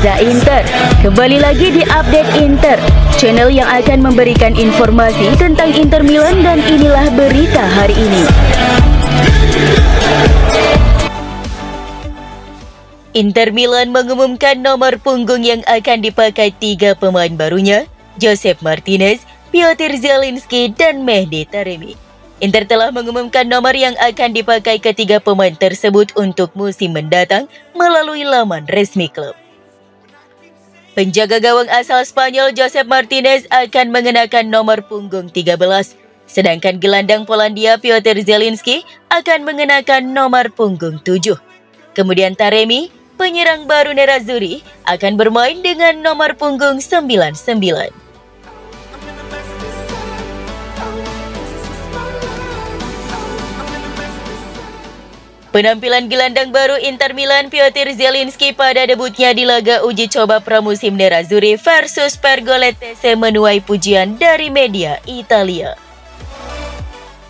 Reza Inter. Kembali lagi di Update Inter, channel yang akan memberikan informasi tentang Inter Milan, dan inilah berita hari ini. Inter Milan mengumumkan nomor punggung yang akan dipakai 3 pemain barunya, Josep Martinez, Piotr Zielinski, dan Mehdi Taremi. Inter telah mengumumkan nomor yang akan dipakai ketiga pemain tersebut untuk musim mendatang melalui laman resmi klub. Penjaga gawang asal Spanyol Josep Martinez akan mengenakan nomor punggung 13, sedangkan gelandang Polandia Piotr Zielinski akan mengenakan nomor punggung 7. Kemudian Taremi, penyerang baru Nerazzurri, akan bermain dengan nomor punggung 99. Penampilan gelandang baru Inter Milan Piotr Zielinski pada debutnya di laga uji coba pramusim Nerazzurri versus Pergolese menuai pujian dari media Italia.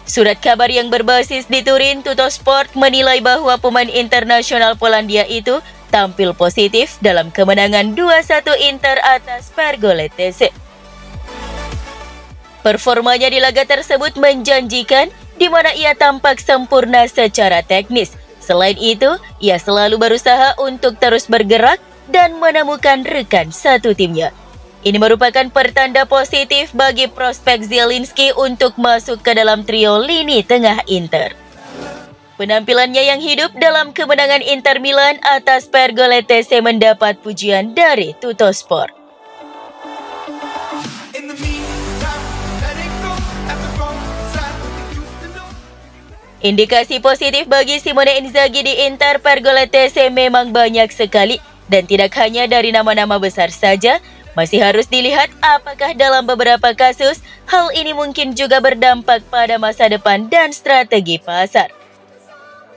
Surat kabar yang berbasis di Turin, Tuttosport menilai bahwa pemain internasional Polandia itu tampil positif dalam kemenangan 2-1 Inter atas Pergolese. Performanya di laga tersebut menjanjikan, di mana ia tampak sempurna secara teknis. Selain itu, ia selalu berusaha untuk terus bergerak dan menemukan rekan satu timnya. Ini merupakan pertanda positif bagi prospek Zielinski untuk masuk ke dalam trio lini tengah Inter. Penampilannya yang hidup dalam kemenangan Inter Milan atas Pergolese mendapat pujian dari Tuttosport. Indikasi positif bagi Simone Inzaghi di Inter Pergolese memang banyak sekali, dan tidak hanya dari nama-nama besar saja. Masih harus dilihat apakah dalam beberapa kasus hal ini mungkin juga berdampak pada masa depan dan strategi pasar.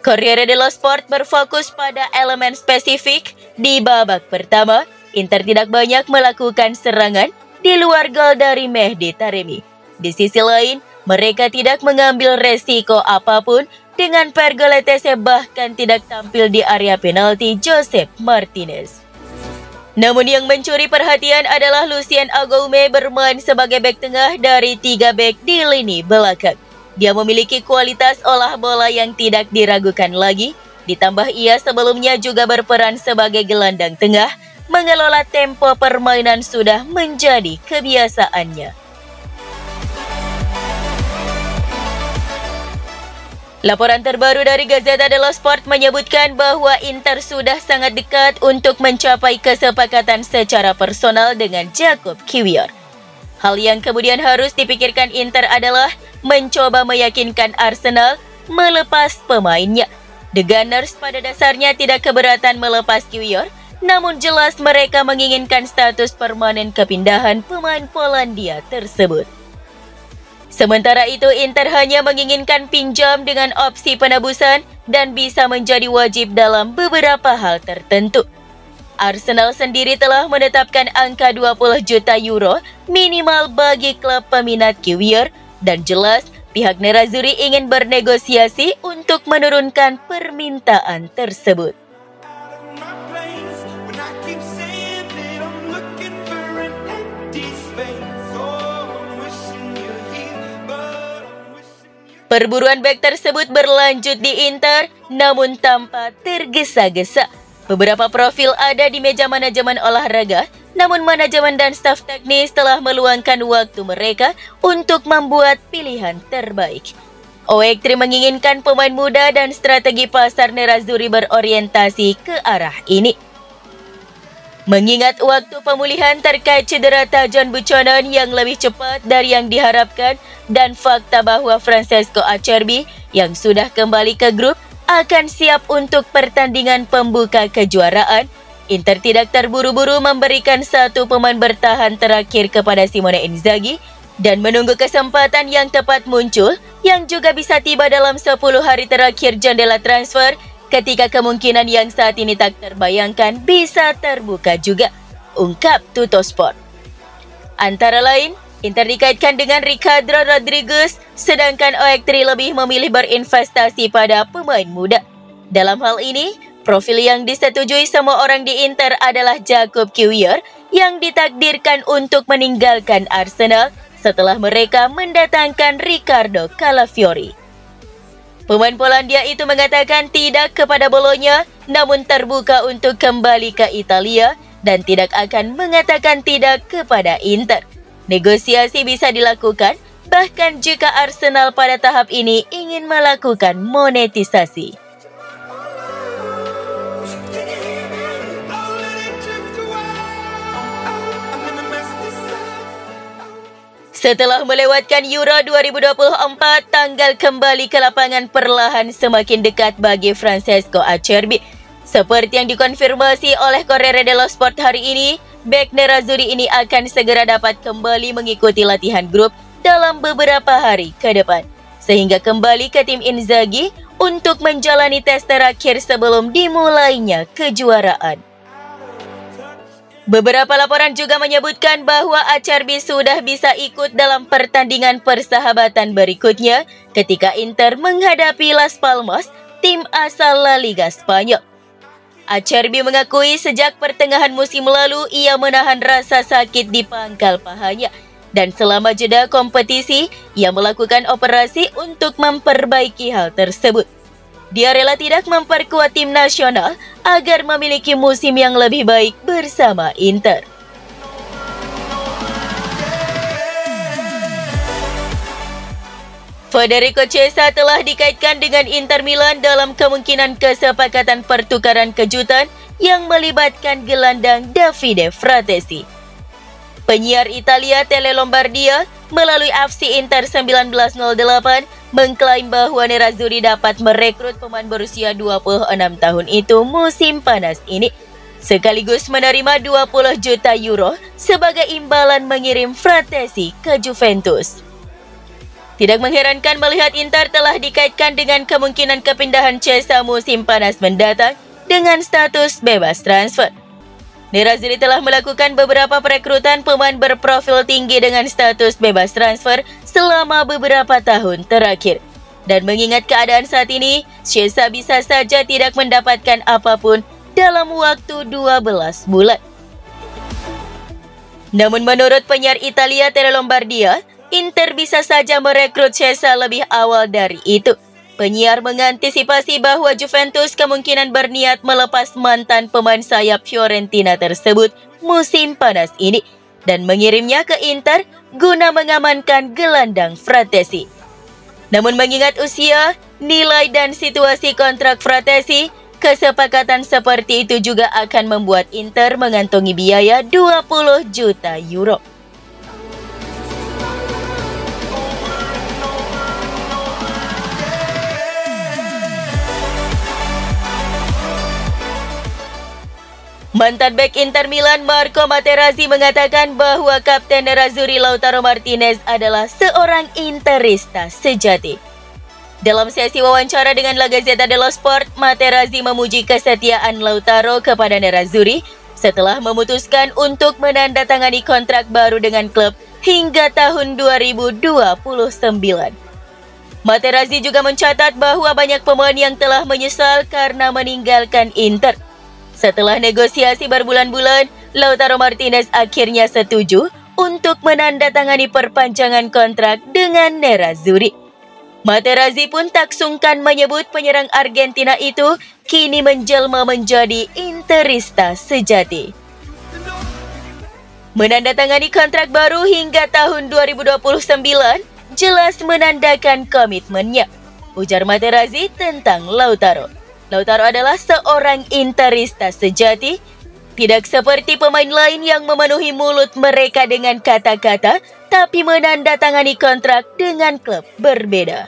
Corriere dello Sport berfokus pada elemen spesifik. Di babak pertama, Inter tidak banyak melakukan serangan di luar gol dari Mehdi Taremi. Di sisi lain, mereka tidak mengambil resiko apapun dengan Pergolese bahkan tidak tampil di area penalti Josep Martinez. Namun yang mencuri perhatian adalah Lucien Agoume bermain sebagai bek tengah dari 3 bek di lini belakang. Dia memiliki kualitas olah bola yang tidak diragukan lagi, ditambah ia sebelumnya juga berperan sebagai gelandang tengah, mengelola tempo permainan sudah menjadi kebiasaannya. Laporan terbaru dari Gazzetta dello Sport menyebutkan bahwa Inter sudah sangat dekat untuk mencapai kesepakatan secara personal dengan Jakub Kiwior. Hal yang kemudian harus dipikirkan Inter adalah mencoba meyakinkan Arsenal melepas pemainnya. The Gunners pada dasarnya tidak keberatan melepas Kiwior, namun jelas mereka menginginkan status permanen kepindahan pemain Polandia tersebut. Sementara itu, Inter hanya menginginkan pinjam dengan opsi penebusan dan bisa menjadi wajib dalam beberapa hal tertentu. Arsenal sendiri telah menetapkan angka 20 juta euro minimal bagi klub peminat Kiwior, dan jelas pihak Nerazzurri ingin bernegosiasi untuk menurunkan permintaan tersebut. Perburuan bek tersebut berlanjut di Inter, namun tanpa tergesa-gesa. Beberapa profil ada di meja manajemen olahraga, namun manajemen dan staf teknis telah meluangkan waktu mereka untuk membuat pilihan terbaik. Oektri menginginkan pemain muda dan strategi pasar Nerazzurri berorientasi ke arah ini. Mengingat waktu pemulihan terkait cedera Tajon Buchanan yang lebih cepat dari yang diharapkan, dan fakta bahwa Francesco Acerbi yang sudah kembali ke grup akan siap untuk pertandingan pembuka kejuaraan, Inter tidak terburu-buru memberikan satu pemain bertahan terakhir kepada Simone Inzaghi dan menunggu kesempatan yang tepat muncul, yang juga bisa tiba dalam 10 hari terakhir jendela transfer, ketika kemungkinan yang saat ini tak terbayangkan bisa terbuka juga, ungkap Tuttosport. Antara lain, Inter dikaitkan dengan Ricardo Rodriguez, sedangkan Oektri lebih memilih berinvestasi pada pemain muda. Dalam hal ini, Profil yang disetujui semua orang di Inter adalah Jakub Kiwior yang ditakdirkan untuk meninggalkan Arsenal setelah mereka mendatangkan Riccardo Calafiori. Pemain Polandia itu mengatakan tidak kepada Bologna, namun terbuka untuk kembali ke Italia dan tidak akan mengatakan tidak kepada Inter. Negosiasi bisa dilakukan, bahkan jika Arsenal pada tahap ini ingin melakukan monetisasi. Setelah melewatkan Euro 2024, tanggal kembali ke lapangan perlahan semakin dekat bagi Francesco Acerbi. Seperti yang dikonfirmasi oleh Corriere dello Sport hari ini, bek Nerazzurri ini akan segera dapat kembali mengikuti latihan grup dalam beberapa hari ke depan, sehingga kembali ke tim Inzaghi untuk menjalani tes terakhir sebelum dimulainya kejuaraan. Beberapa laporan juga menyebutkan bahwa Acerbi sudah bisa ikut dalam pertandingan persahabatan berikutnya ketika Inter menghadapi Las Palmas, tim asal La Liga Spanyol. Acerbi mengakui sejak pertengahan musim lalu ia menahan rasa sakit di pangkal pahanya dan selama jeda kompetisi ia melakukan operasi untuk memperbaiki hal tersebut. Dia rela tidak memperkuat tim nasional agar memiliki musim yang lebih baik bersama Inter. Federico Chiesa telah dikaitkan dengan Inter Milan dalam kemungkinan kesepakatan pertukaran kejutan yang melibatkan gelandang Davide Fratesi. Penyiar Italia Tele Lombardia melalui FC Inter 1908 mengklaim bahwa Nerazzurri dapat merekrut pemain berusia 26 tahun itu musim panas ini, sekaligus menerima 20 juta euro sebagai imbalan mengirim Fratesi ke Juventus. Tidak mengherankan melihat Inter telah dikaitkan dengan kemungkinan kepindahan Chiesa musim panas mendatang dengan status bebas transfer. Nerazzurri telah melakukan beberapa perekrutan pemain berprofil tinggi dengan status bebas transfer selama beberapa tahun terakhir. Dan mengingat keadaan saat ini, Chiesa bisa saja tidak mendapatkan apapun dalam waktu 12 bulan. Namun menurut penyiar Italia Tele Lombardia, Inter bisa saja merekrut Chiesa lebih awal dari itu. Penyiar mengantisipasi bahwa Juventus kemungkinan berniat melepas mantan pemain sayap Fiorentina tersebut musim panas ini dan mengirimnya ke Inter guna mengamankan gelandang Fratesi. Namun mengingat usia, nilai dan situasi kontrak Fratesi, kesepakatan seperti itu juga akan membuat Inter mengantongi biaya 20 juta euro. Mantan bek Inter Milan Marco Materazzi mengatakan bahwa kapten Nerazzurri Lautaro Martinez adalah seorang Interista sejati. Dalam sesi wawancara dengan La Gazzetta dello Sport, Materazzi memuji kesetiaan Lautaro kepada Nerazzurri setelah memutuskan untuk menandatangani kontrak baru dengan klub hingga tahun 2029. Materazzi juga mencatat bahwa banyak pemain yang telah menyesal karena meninggalkan Inter. Setelah negosiasi berbulan-bulan, Lautaro Martinez akhirnya setuju untuk menandatangani perpanjangan kontrak dengan Nerazzurri. Materazzi pun tak sungkan menyebut penyerang Argentina itu kini menjelma menjadi Interista sejati. Menandatangani kontrak baru hingga tahun 2029 jelas menandakan komitmennya, ujar Materazzi tentang Lautaro. Lautaro adalah seorang Interista sejati, tidak seperti pemain lain yang memenuhi mulut mereka dengan kata-kata, tapi menandatangani kontrak dengan klub berbeda.